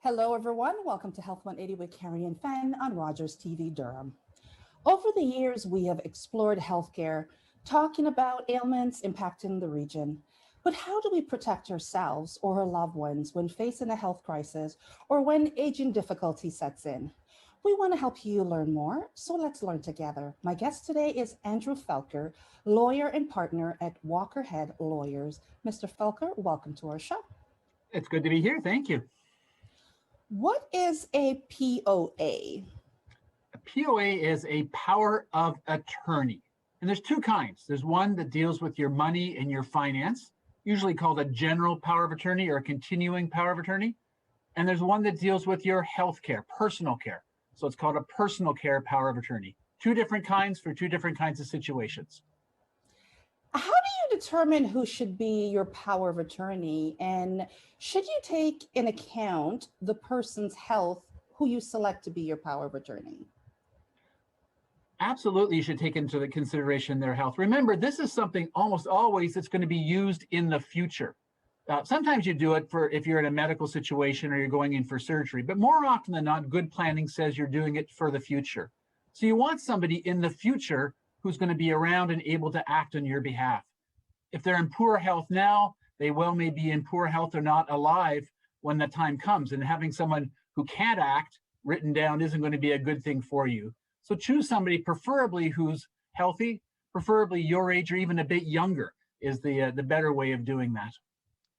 Hello, everyone. Welcome to Health 180 with Carion Fenn on Rogers TV Durham. Over the years, we have explored healthcare, talking about ailments impacting the region. But how do we protect ourselves or our loved ones when facing a health crisis or when aging difficulty sets in? We want to help you learn more, so let's learn together. My guest today is Andrew Felker, lawyer and partner at Walker Head Lawyers. Mr. Felker, welcome to our show. It's good to be here. Thank you. What is a POA? A POA is a power of attorney. And there's two kinds. There's one that deals with your money and your finance, usually called a general power of attorney or a continuing power of attorney. And there's one that deals with your health care, personal care. So it's called a personal care power of attorney. Two different kinds for two different kinds of situations. How do you determine who should be your power of attorney? And should you take in account the person's health who you select to be your power of attorney? Absolutely, you should take into the consideration their health. Remember, this is something almost always that's going to be used in the future. Sometimes you do it for if you're in a medical situation or you're going in for surgery, but more often than not, good planning says you're doing it for the future. So you want somebody in the future who's going to be around and able to act on your behalf. If they're in poor health now, they well may be in poor health or not alive when the time comes. And having someone who can't act written down isn't going to be a good thing for you. So choose somebody preferably who's healthy, preferably your age or even a bit younger is the better way of doing that.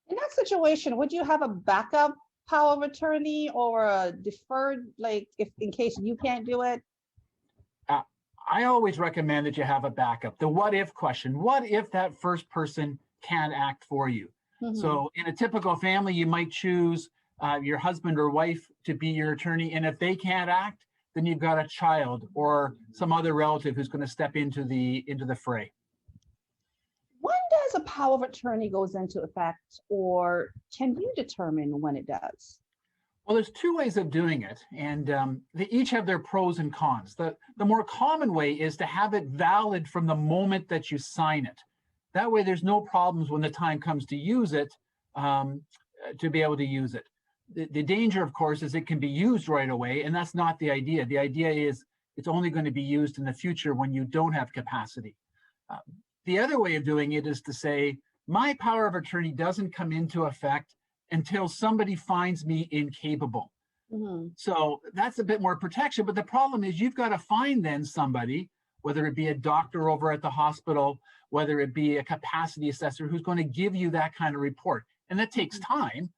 In that situation, would you have a backup power of attorney or a deferred, like if in case you can't do it? I always recommend that you have a backup. The what if question. What if that first person can't act for you? Mm-hmm. So in a typical family, you might choose your husband or wife to be your attorney. And if they can't act, then you've got a child or some other relative who's going to step into the fray. When does a power of attorney goes into effect, or can you determine when it does? Well, there's two ways of doing it, and they each have their pros and cons. The more common way is to have it valid from the moment that you sign it. That way, there's no problems when the time comes to use it, to be able to use it. The danger, of course, is it can be used right away, and that's not the idea. The idea is it's only going to be used in the future when you don't have capacity. The other way of doing it is to say, my power of attorney doesn't come into effect until somebody finds me incapable. Mm-hmm. So that's a bit more protection. But the problem is you've got to find then somebody, whether it be a doctor over at the hospital, whether it be a capacity assessor who's going to give you that kind of report. And that takes time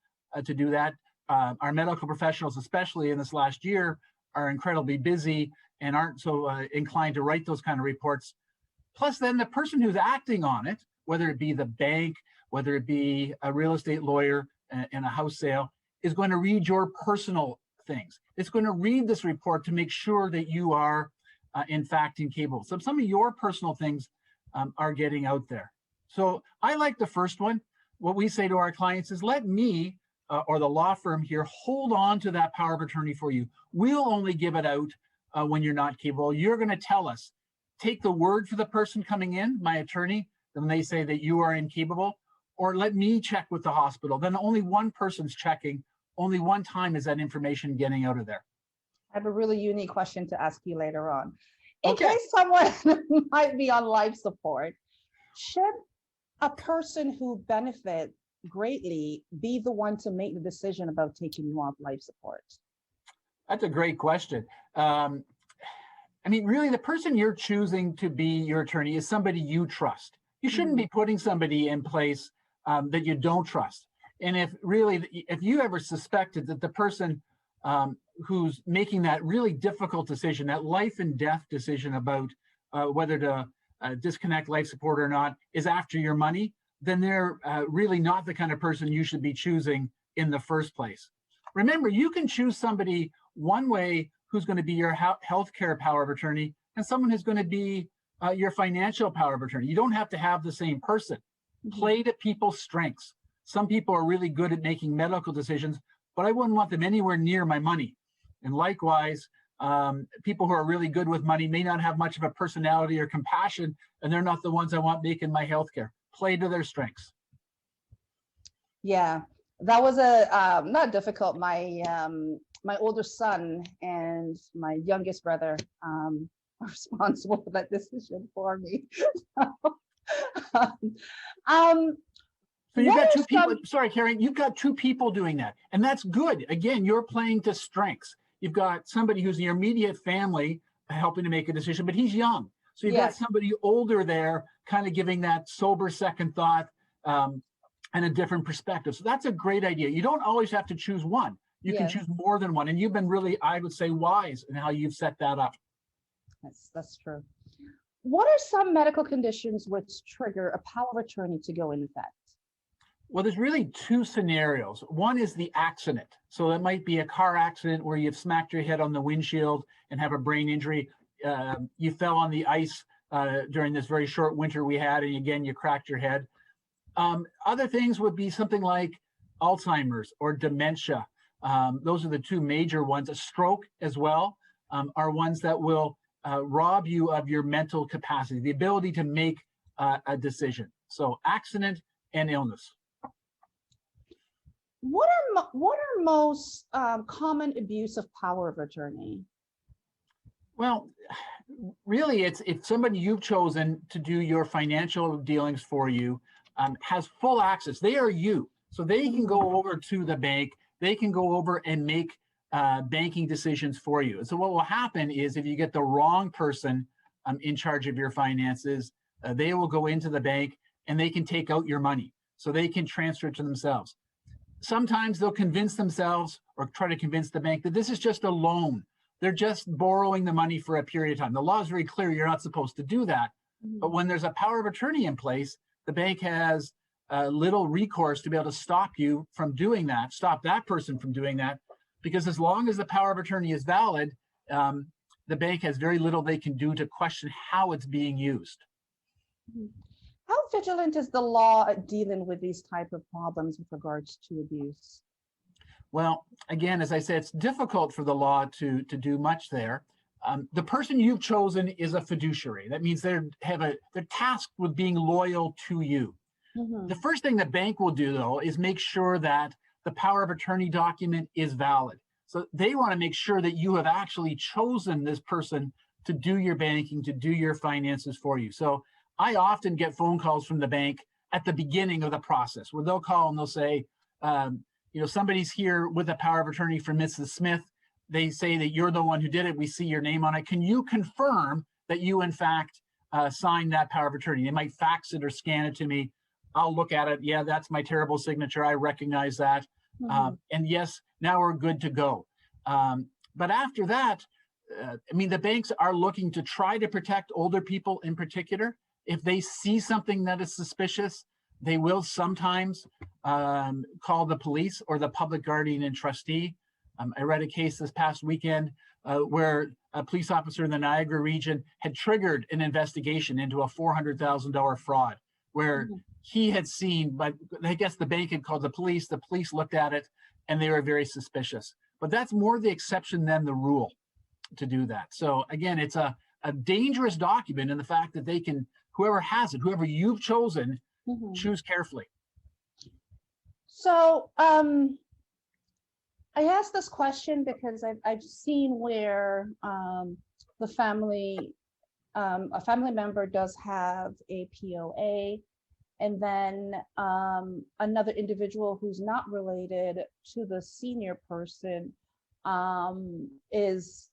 to do that. Our medical professionals, especially in this last year, are incredibly busy and aren't so inclined to write those kind of reports. Plus then the person who's acting on it, whether it be the bank, whether it be a real estate lawyer, in a house sale, is going to read your personal things. It's going to read this report to make sure that you are, in fact, incapable. So some of your personal things are getting out there. So I like the first one. What we say to our clients is let me or the law firm here hold on to that power of attorney for you. We'll only give it out when you're not capable. You're going to tell us. Take the word for the person coming in, my attorney, then they say that you are incapable. Or let me check with the hospital. Then only one person's checking. Only one time is that information getting out of there. I have a really unique question to ask you later on. In case someone might be on life support, should a person who benefits greatly be the one to make the decision about taking you off life support? That's a great question. I mean, really, the person you're choosing to be your attorney is somebody you trust. You shouldn't be putting somebody in place that you don't trust. And if you ever suspected that the person who's making that really difficult decision, that life and death decision about whether to disconnect life support or not is after your money, then they're really not the kind of person you should be choosing in the first place. Remember, you can choose somebody one way who's going to be your healthcare power of attorney and someone who's going to be your financial power of attorney. You don't have to have the same person. Play to people's strengths. Some people are really good at making medical decisions, but I wouldn't want them anywhere near my money. And likewise, people who are really good with money may not have much of a personality or compassion, and they're not the ones I want making my healthcare. Play to their strengths. Yeah, That was a not difficult. My older son and my youngest brother are responsible for that decision for me. um, So you've what got are two people, some? sorry, Karen, you've got two people doing that. And that's good. Again, you're playing to strengths. You've got somebody who's in your immediate family helping to make a decision, but he's young. So you've got Yes, somebody older there kind of giving that sober second thought and a different perspective. So that's a great idea. You don't always have to choose one. You can yes, choose more than one. And you've been really, I would say, wise in how you've set that up. that's true. What are some medical conditions which trigger a power of attorney to go in effect? Well, there's really two scenarios. One is the accident. So it might be a car accident where you've smacked your head on the windshield and have a brain injury. You fell on the ice during this very short winter we had, and again, you cracked your head. Other things would be something like Alzheimer's or dementia. Those are the two major ones. A stroke as well are ones that will rob you of your mental capacity, the ability to make a decision. So accident and illness. What are most common abuse of power of attorney? Well, really, it's if somebody you've chosen to do your financial dealings for you has full access. They are you. So they can go over to the bank. They can go over and make banking decisions for you. So what will happen is if you get the wrong person in charge of your finances, they will go into the bank and they can take out your money. So they can transfer it to themselves. Sometimes they'll convince themselves or try to convince the bank that this is just a loan. They're just borrowing the money for a period of time. The law is very clear. You're not supposed to do that. But when there's a power of attorney in place, the bank has little recourse to be able to stop you from doing that, stop that person from doing that, because as long as the power of attorney is valid, the bank has very little they can do to question how it's being used. How vigilant is the law at dealing with these type of problems with regards to abuse? Well, again, as I said, it's difficult for the law to do much there. The person you've chosen is a fiduciary. That means they're tasked with being loyal to you. The first thing the bank will do, though, is make sure that the power of attorney document is valid. So they want to make sure that you have actually chosen this person to do your banking, to do your finances for you. So I often get phone calls from the bank at the beginning of the process where they'll call and they'll say, somebody's here with a power of attorney for Mrs. Smith. They say that you're the one who did it. We see your name on it. Can you confirm that you, in fact, signed that power of attorney? They might fax it or scan it to me. I'll look at it. Yeah, that's my terrible signature. I recognize that. And yes, now we're good to go. But after that, the banks are looking to try to protect older people in particular. If they see something that is suspicious, they will sometimes call the police or the public guardian and trustee. I read a case this past weekend where a police officer in the Niagara region had triggered an investigation into a $400,000 fraud where he had seen, but I guess the bank had called the police looked at it, and they were very suspicious. But that's more the exception than the rule to do that. So again, it's a dangerous document in the fact that they can, whoever has it, whoever you've chosen, choose carefully. So I asked this question because I've seen where a family member does have a POA, and then another individual who's not related to the senior person is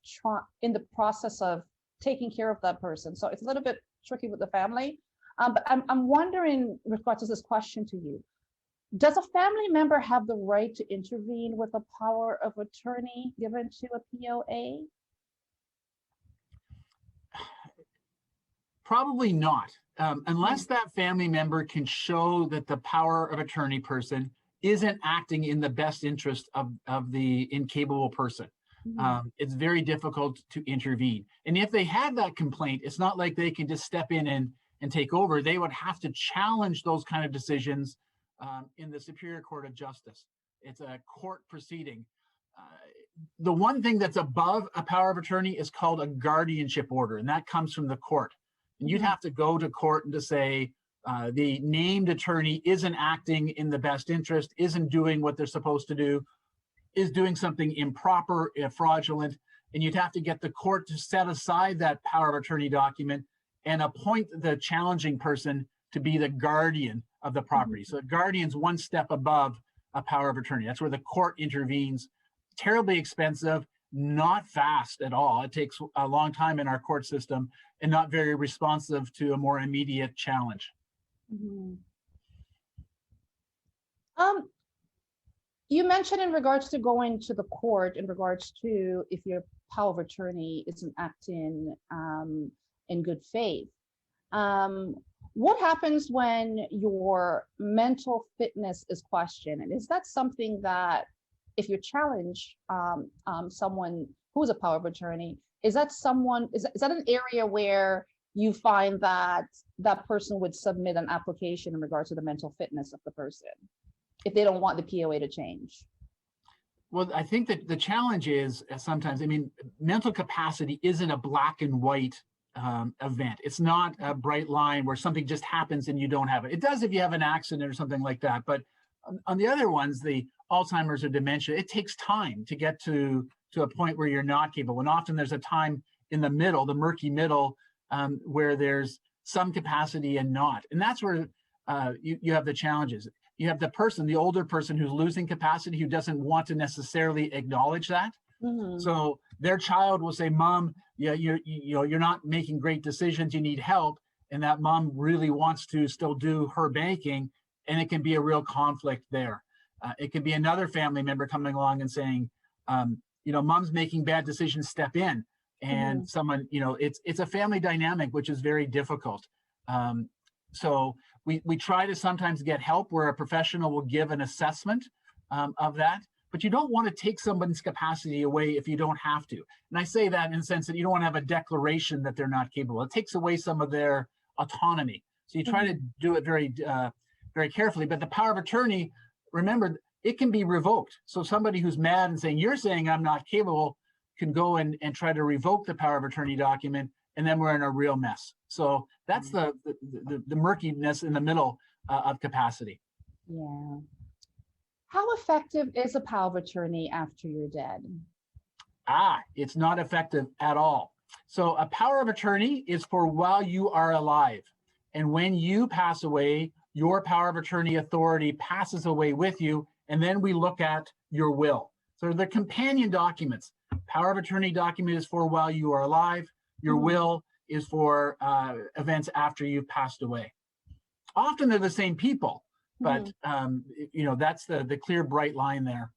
in the process of taking care of that person. So it's a little bit tricky with the family. But I'm wondering, with regards to this question to you, does a family member have the right to intervene with a power of attorney given to a POA? Probably not, unless that family member can show that the power of attorney person isn't acting in the best interest of the incapable person. It's very difficult to intervene. And if they have that complaint, it's not like they can just step in and take over. They would have to challenge those kind of decisions in the Superior Court of Justice. It's a court proceeding. The one thing that's above a power of attorney is called a guardianship order, and that comes from the court. And you'd have to go to court and to say, the named attorney isn't acting in the best interest, isn't doing what they're supposed to do, is doing something improper, fraudulent, and you'd have to get the court to set aside that power of attorney document and appoint the challenging person to be the guardian of the property. So the guardian's one step above a power of attorney. That's where the court intervenes. Terribly expensive, not fast at all. It takes a long time in our court system and not very responsive to a more immediate challenge. Mm-hmm. You mentioned in regards to going to the court, in regards to if your power of attorney isn't acting in good faith. What happens when your mental fitness is questioned? And is that something that, if you challenge someone who's a power of attorney, is that an area where you find that that person would submit an application in regards to the mental fitness of the person, if they don't want the POA to change? Well, I think that the challenge is sometimes, I mean, mental capacity isn't a black and white event. It's not a bright line where something just happens and you don't have it. It does if you have an accident or something like that. But on the other ones, the Alzheimer's or dementia, it takes time to get to a point where you're not capable. And often there's a time in the middle, the murky middle, where there's some capacity and not. And that's where you have the challenges. You have the person, the older person who's losing capacity, who doesn't want to necessarily acknowledge that. Mm-hmm. So their child will say, "Mom, you're not making great decisions. You need help." And that mom really wants to still do her banking, and it can be a real conflict there. It can be another family member coming along and saying, "Mom's making bad decisions. Step in." And mm-hmm. someone, it's a family dynamic, which is very difficult. So we try to sometimes get help where a professional will give an assessment of that, but you don't want to take someone's capacity away if you don't have to. And I say that in the sense that you don't want to have a declaration that they're not capable. It takes away some of their autonomy. So you try to do it very, very carefully. But the power of attorney, remember, it can be revoked. So somebody who's mad and saying, "You're saying I'm not capable," can go and try to revoke the power of attorney document, and then we're in a real mess. So that's the murkiness in the middle of capacity. Yeah. How effective is a power of attorney after you're dead? It's not effective at all. So a power of attorney is for while you are alive. And when you pass away, your power of attorney authority passes away with you, and then we look at your will. So they're companion documents. Power of attorney document is for while you are alive. Your will is for events after you've passed away. Often they're the same people, but that's the clear, bright line there.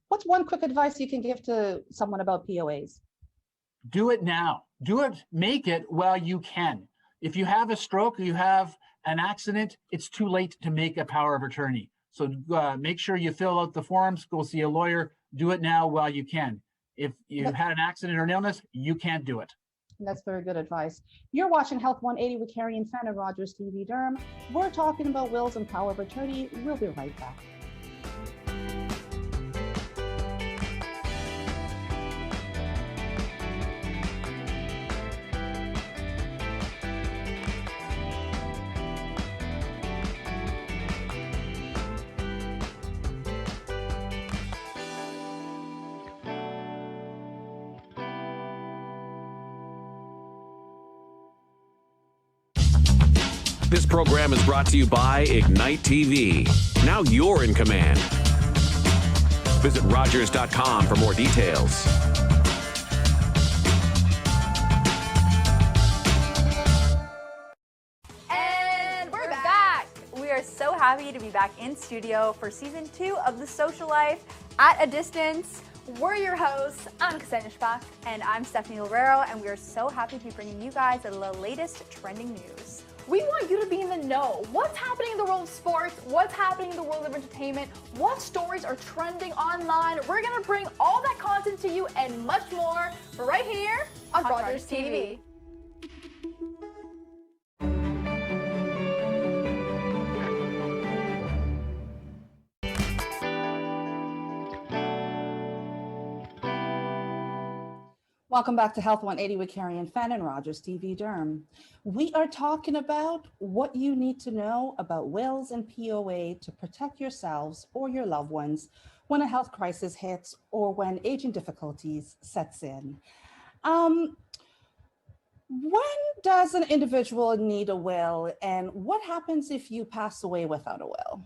What's one quick advice you can give to someone about POAs? Do it now. Do it, make it while you can. If you have a stroke or you have an accident, it's too late to make a power of attorney. So make sure you fill out the forms, go see a lawyer, do it now while you can. If you've had an accident or an illness, you can't do it. That's very good advice. You're watching Health 180 with Carion Fenn on Rogers TV Durham. We're talking about wills and power of attorney. We'll be right back. This program is brought to you by Ignite TV. Now you're in command. Visit Rogers.com for more details. And we're back. We are so happy to be back in studio for season 2 of The Social Life at a Distance. We're your hosts. I'm Ksenia Shpak. And I'm Stephanie Lorero, and we are so happy to be bringing you guys the latest trending news. We want you to be in the know. What's happening in the world of sports? What's happening in the world of entertainment? What stories are trending online? We're gonna bring all that content to you and much more right here on Rogers TV. Welcome back to Health 180 with Carion Fenn and Rogers TV Durham. We are talking about what you need to know about wills and POA to protect yourselves or your loved ones when a health crisis hits or when aging difficulties sets in. When does an individual need a will, and what happens if you pass away without a will?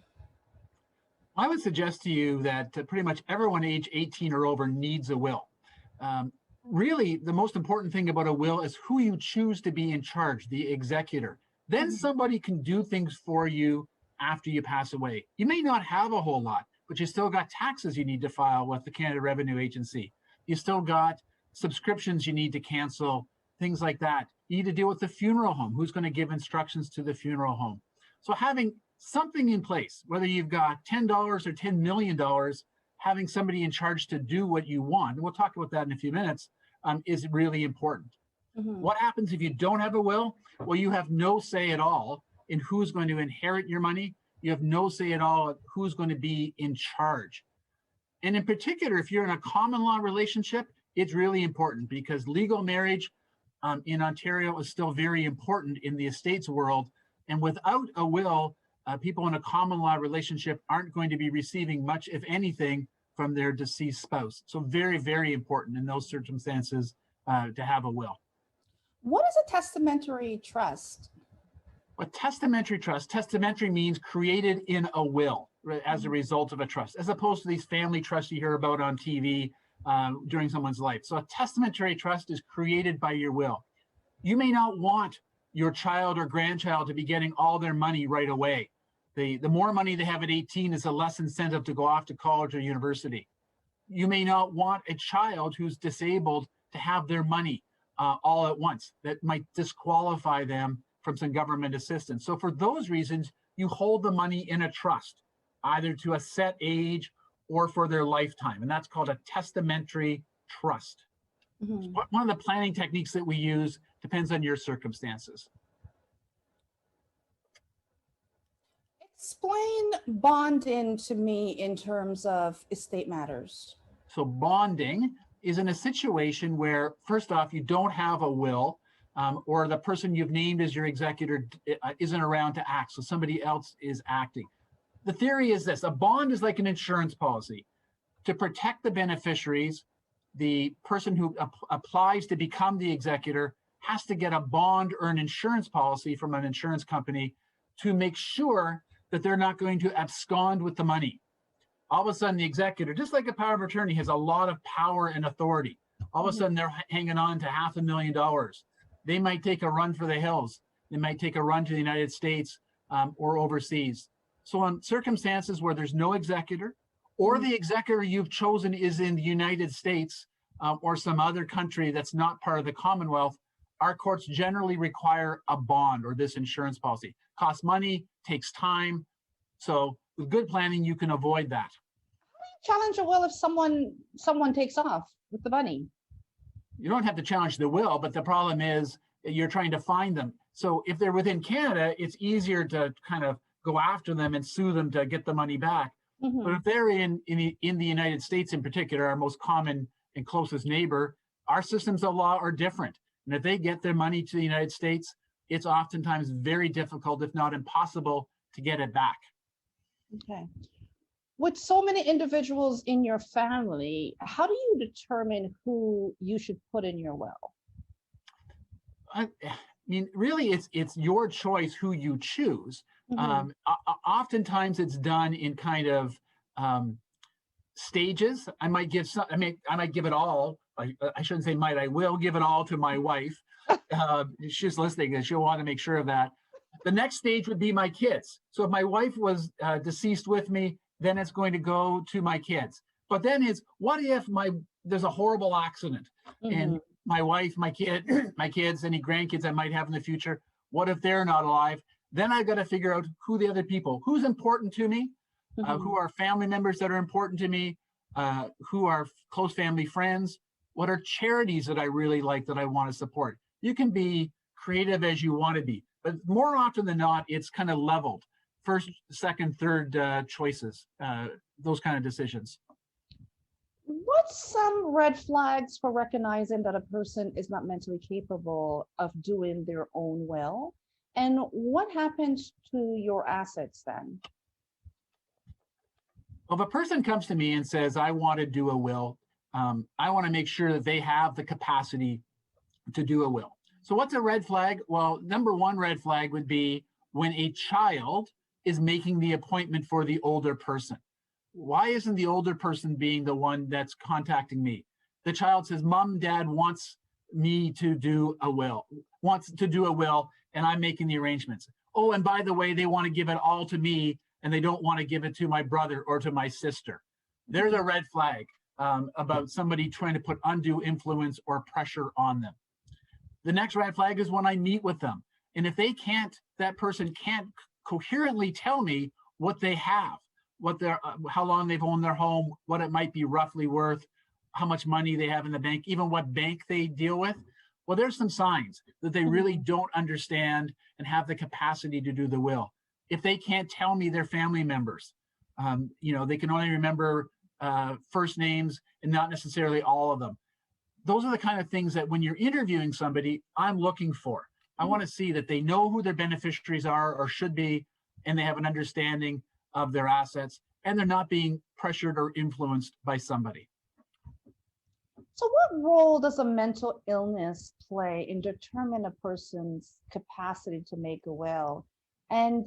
I would suggest to you that pretty much everyone age 18 or over needs a will. Really, the most important thing about a will is who you choose to be in charge, the executor. Then somebody can do things for you after you pass away. You may not have a whole lot, but you still got taxes you need to file with the Canada Revenue Agency. You still got subscriptions you need to cancel, things like that. You need to deal with the funeral home. Who's going to give instructions to the funeral home? So having something in place, whether you've got $10 or $10 million, having somebody in charge to do what you want, and we'll talk about that in a few minutes, is really important. What happens if you don't have a will? Well, you have no say at all in who's going to inherit your money. You have no say at all who's going to be in charge. And in particular, if you're in a common law relationship, it's really important because legal marriage in Ontario is still very important in the estates world. And without a will, people in a common law relationship aren't going to be receiving much, if anything, from their deceased spouse. So very, very important in those circumstances to have a will. What is a testamentary trust? A testamentary trust, testamentary means created in a will as a result of a trust, as opposed to these family trusts you hear about on TV during someone's life. So a testamentary trust is created by your will. You may not want your child or grandchild to be getting all their money right away. The more money they have at 18 is the less incentive to go off to college or university. You may not want a child who's disabled to have their money all at once. That might disqualify them from some government assistance. So for those reasons, you hold the money in a trust, either to a set age or for their lifetime. And that's called a testamentary trust. One of the planning techniques that we use depends on your circumstances. Explain bonding to me in terms of estate matters. So bonding is in a situation where, first off, you don't have a will, or the person you've named as your executor isn't around to act, so somebody else is acting. The theory is this: a bond is like an insurance policy. To protect the beneficiaries, the person who applies to become the executor has to get a bond or an insurance policy from an insurance company to make sure that they're not going to abscond with the money. All of a sudden, the executor, just like a power of attorney, has a lot of power and authority. All of a sudden, they're hanging on to $500,000. They might take a run for the hills. They might take a run to the United States or overseas. So in circumstances where there's no executor, or the executor you've chosen is in the United States or some other country that's not part of the Commonwealth, our courts generally require a bond or this insurance policy. Costs money, takes time. So with good planning, you can avoid that. Challenge a will if someone takes off with the money. You don't have to challenge the will, but the problem is you're trying to find them. So if they're within Canada, it's easier to kind of go after them and sue them to get the money back. But if they're in the United States in particular, our most common and closest neighbor, our systems of law are different. And if they get their money to the United States, it's oftentimes very difficult, if not impossible, to get it back. Okay. With so many individuals in your family, how do you determine who you should put in your will? I mean, really, it's your choice who you choose. Oftentimes, it's done in kind of stages. I might give it all. I shouldn't say might. I will give it all to my wife. She's listening, and she'll want to make sure of that. The next stage would be my kids. So if my wife was deceased with me, then it's going to go to my kids. But then it's, what if there's a horrible accident and my wife, my kids, any grandkids I might have in the future, what if they're not alive? Then I've got to figure out who the other people, who's important to me, who are family members that are important to me, who are close family friends, what are charities that I really like that I want to support. You can be creative as you want to be, but more often than not, it's kind of leveled. First, second, third choices, those kind of decisions. When What's some red flags for recognizing that a person is not mentally capable of doing their own will? And what happens to your assets then? Well, if a person comes to me and says, I want to do a will, I want to make sure that they have the capacity to do a will. So what's a red flag? Well, number one red flag would be when a child is making the appointment for the older person. Why isn't the older person being the one that's contacting me? The child says, Mom, Dad wants me to do a will, and I'm making the arrangements. Oh, and by the way, they want to give it all to me, and they don't want to give it to my brother or to my sister. There's a red flag about somebody trying to put undue influence or pressure on them. The next red flag is when I meet with them. And if that person can't coherently tell me what they have, how long they've owned their home, what it might be roughly worth, how much money they have in the bank, even what bank they deal with, well, there's some signs that they really don't understand and have the capacity to do the will. If they can't tell me their family members, they can only remember first names and not necessarily all of them. Those are the kind of things that when you're interviewing somebody, I'm looking for. I want to see that they know who their beneficiaries are or should be, and they have an understanding of their assets, and they're not being pressured or influenced by somebody. So what role does a mental illness play in determining a person's capacity to make a will? And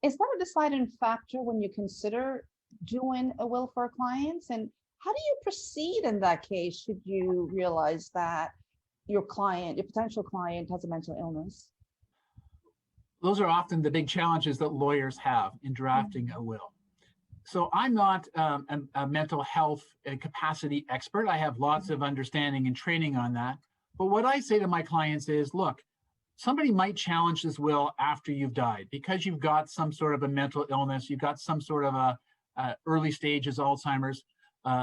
is that a deciding factor when you consider doing a will for clients? And how do you proceed in that case should you realize that your potential client has a mental illness? Those are often the big challenges that lawyers have in drafting a will. So I'm not a mental health and capacity expert. I have lots of understanding and training on that. But what I say to my clients is, look, somebody might challenge this will after you've died because you've got some sort of a mental illness, you've got some sort of a early stages Alzheimer's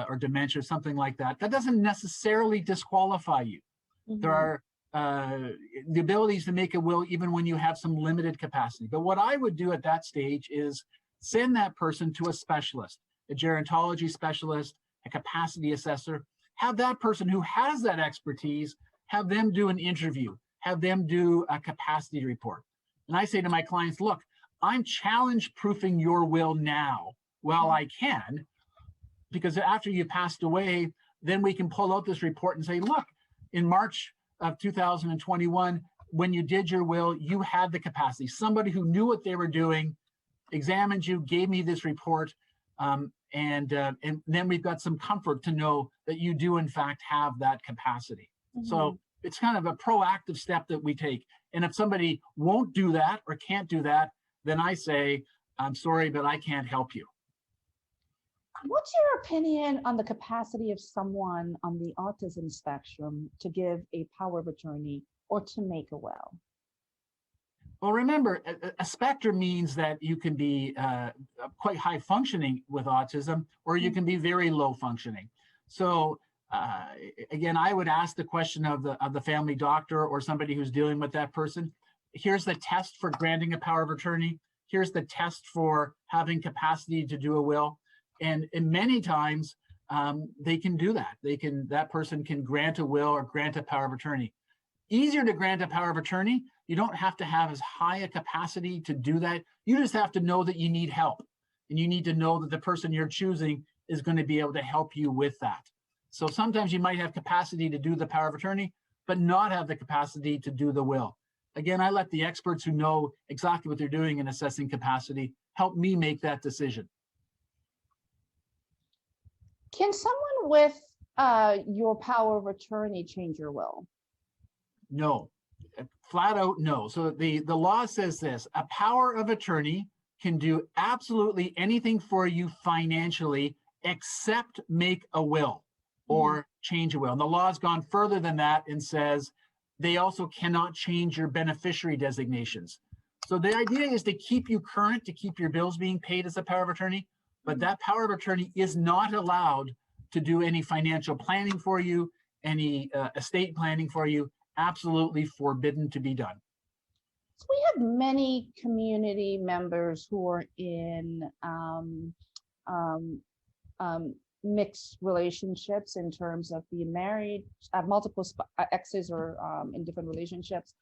or dementia, something like that. That doesn't necessarily disqualify you. There are the abilities to make a will even when you have some limited capacity. But what I would do at that stage is send that person to a specialist, a gerontology specialist, a capacity assessor, have that person who has that expertise, have them do an interview, have them do a capacity report. And I say to my clients, look, I'm challenge proofing your will now while I can, because after you passed away, then we can pull out this report and say, look, in March of 2021, when you did your will, you had the capacity. Somebody who knew what they were doing examined you, gave me this report, and then we've got some comfort to know that you do in fact have that capacity. So it's kind of a proactive step that we take. And if somebody won't do that or can't do that, then I say, I'm sorry, but I can't help you. What's your opinion on the capacity of someone on the autism spectrum to give a power of attorney or to make a will? Well, remember, a spectrum means that you can be quite high functioning with autism, or you can be very low functioning. So again, I would ask the question of the family doctor or somebody who's dealing with that person. Here's the test for granting a power of attorney. Here's the test for having capacity to do a will. And many times they can do that. That person can grant a will or grant a power of attorney. Easier to grant a power of attorney. You don't have to have as high a capacity to do that. You just have to know that you need help. And you need to know that the person you're choosing is going to be able to help you with that. So sometimes you might have capacity to do the power of attorney, but not have the capacity to do the will. Again, I let the experts who know exactly what they're doing in assessing capacity help me make that decision. Can someone with your power of attorney change your will? No, flat out no. So the law says this: a power of attorney can do absolutely anything for you financially except make a will or change a will. And the law has gone further than that and says they also cannot change your beneficiary designations. So the idea is to keep you current, to keep your bills being paid as a power of attorney, but that power of attorney is not allowed to do any financial planning for you, any estate planning for you. Absolutely forbidden to be done. So we have many community members who are in mixed relationships in terms of being married, have multiple exes or in different relationships.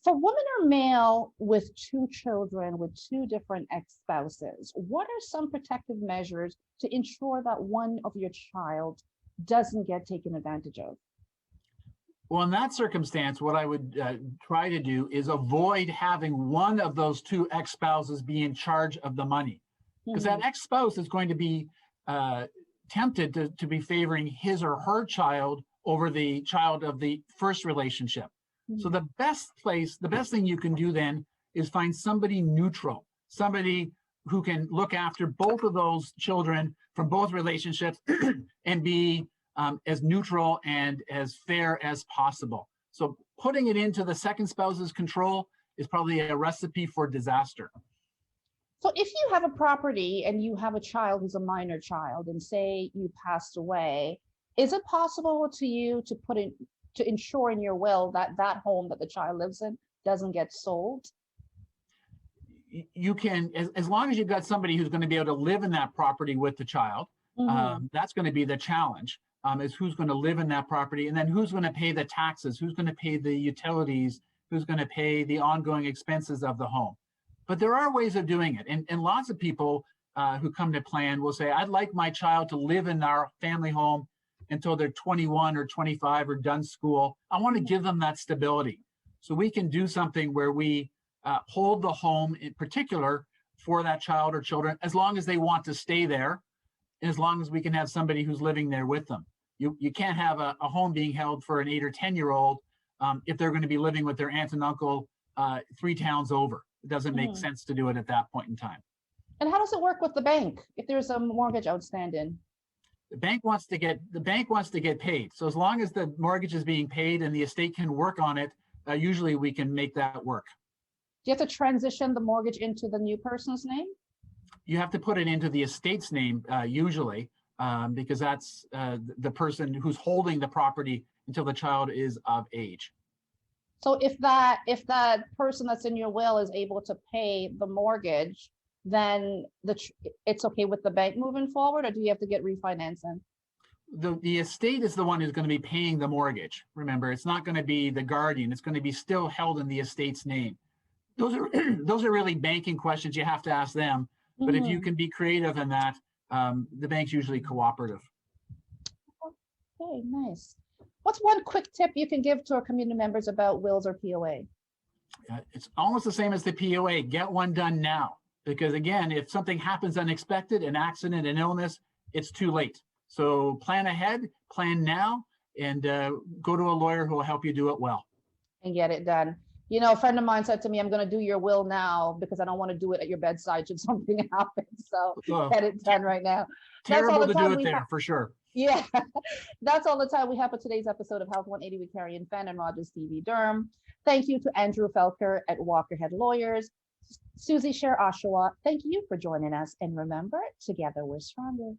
For women or male with two children with two different ex-spouses, what are some protective measures to ensure that one of your child doesn't get taken advantage of? Well, in that circumstance, what I would try to do is avoid having one of those two ex-spouses be in charge of the money, because that ex-spouse is going to be tempted to be favoring his or her child over the child of the first relationship. So the best thing you can do then is find somebody neutral, somebody who can look after both of those children from both relationships and be as neutral and as fair as possible. So putting it into the second spouse's control is probably a recipe for disaster. So if you have a property and you have a child who's a minor child, and say you passed away, is it possible to you to put in, to ensure in your will that that home that the child lives in doesn't get sold? You can, as long as you've got somebody who's going to be able to live in that property with the child, that's going to be the challenge, is who's going to live in that property, and then who's going to pay the taxes, who's going to pay the utilities, who's going to pay the ongoing expenses of the home. But there are ways of doing it. And lots of people who come to plan will say, I'd like my child to live in our family home until they're 21 or 25 or done school. I want to give them that stability. So we can do something where we hold the home in particular for that child or children, as long as they want to stay there, and as long as we can have somebody who's living there with them. You can't have a home being held for an 8 or 10-year-old if they're going to be living with their aunt and uncle 3 towns over. It doesn't make sense to do it at that point in time. And how does it work with the bank if there's a mortgage outstanding? The bank wants to get paid. So as long as the mortgage is being paid and the estate can work on it, usually we can make that work. Do you have to transition the mortgage into the new person's name? You have to put it into the estate's name usually, because that's the person who's holding the property until the child is of age. So if that person that's in your will is able to pay the mortgage, then it's okay with the bank moving forward, or do you have to get refinancing? The estate is the one who's going to be paying the mortgage. Remember, it's not going to be the guardian. It's going to be still held in the estate's name. Those are really banking questions you have to ask them. But if you can be creative in that, the bank's usually cooperative. Okay, nice. What's one quick tip you can give to our community members about wills or POA? It's almost the same as the POA. Get one done now. Because again, if something happens unexpected, an accident, an illness, it's too late. So plan ahead, plan now, and go to a lawyer who will help you do it well. And get it done. You know, a friend of mine said to me, I'm going to do your will now because I don't want to do it at your bedside should something happen. So get it done right now. Terrible to do it there, for sure. Yeah, that's all the time we have for today's episode of Health 180 with Carion Fenn and Rogers TV Durham. Thank you to Andrew Felker at Walkerhead Lawyers. Susie Sher Oshawa, thank you for joining us. And remember, together we're stronger.